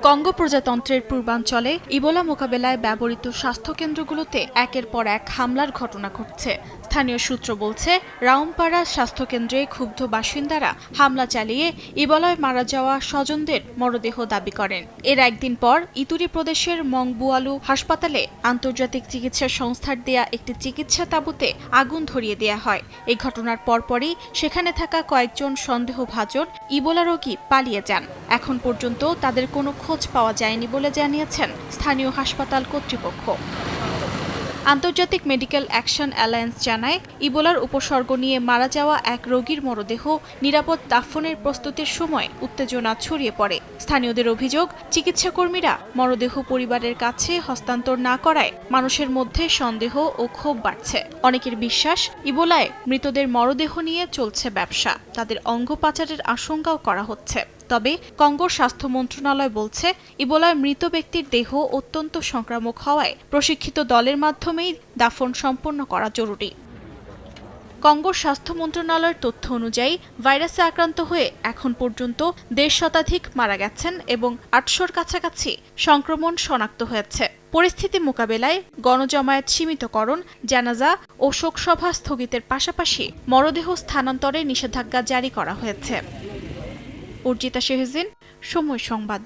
Congo প্রজাতন্ত্রের পূর্বাঞ্চলে Ebola মোকাবেলায় ব্যবহৃত স্বাস্থ্যকেন্দ্রগুলোতে একের পর এক হামলার ঘটনা ঘটছে। স্থানীয় সূত্র বলছে, রাউমপাড়া স্বাস্থ্যকেন্দ্রে ক্ষুব্ধ বাসিন্দারা হামলা চালিয়ে ইবোলায় মারা যাওয়া স্বজনদের মরদেহ দাবি করেন। এর একদিন পর ইতুরি প্রদেশের মংবুয়ালু হাসপাতালে আন্তর্জাতিক চিকিৎসা সংস্থার দেয়া একটি চিকিৎসা তাঁবুতে আগুন ধরিয়ে দেয়া হয়। এই ঘটনার পরপরই সেখানে থাকা কয়েকজন সন্দেহভাজন ইবোলা রোগী পালিয়ে যান। এখন পর্যন্ত তাদের কোনো খোঁজ পাওয়া যায়নি বলে জানিয়েছেন স্থানীয় হাসপাতাল কর্তৃপক্ষ। আন্তর্জাতিক মেডিকেল অ্যাকশন অ্যালায়েন্স জানায়, ইবোলার উপসর্গ নিয়ে মারা যাওয়া এক রোগীর মরদেহ নিরাপদ দাফনের প্রস্তুতির সময় উত্তেজনা ছড়িয়ে পড়ে। স্থানীয়দের অভিযোগ, চিকিৎসাকর্মীরা মরদেহ পরিবারের কাছে হস্তান্তর না করায় মানুষের মধ্যে সন্দেহ ও ক্ষোভ বাড়ছে। অনেকের বিশ্বাস, ইবোলায় মৃতদের মরদেহ নিয়ে চলছে ব্যবসা, তাদের অঙ্গ পাচারের আশঙ্কাও করা হচ্ছে। তবে কঙ্গোর স্বাস্থ্য মন্ত্রণালয় বলছে, ইবোলায় মৃত ব্যক্তির দেহ অত্যন্ত সংক্রামক হওয়ায় প্রশিক্ষিত দলের মাধ্যমেই দাফন সম্পন্ন করা জরুরি। কঙ্গোর স্বাস্থ্য মন্ত্রণালয়ের তথ্য অনুযায়ী ভাইরাসে আক্রান্ত হয়ে এখন পর্যন্ত 1.5 শতাধিক মারা গেছেন এবং 800-র কাছাকাছি সংক্রমণ শনাক্ত হয়েছে। পরিস্থিতি মোকাবেলায় গণজমায়েত সীমিতকরণ, জানাজা ও শোকসভা স্থগিতের পাশাপাশি মরদেহ স্থানান্তরে নিষেধাজ্ঞা জারি করা হয়েছে। অর্জিতা শেহজিন, সময় সংবাদ।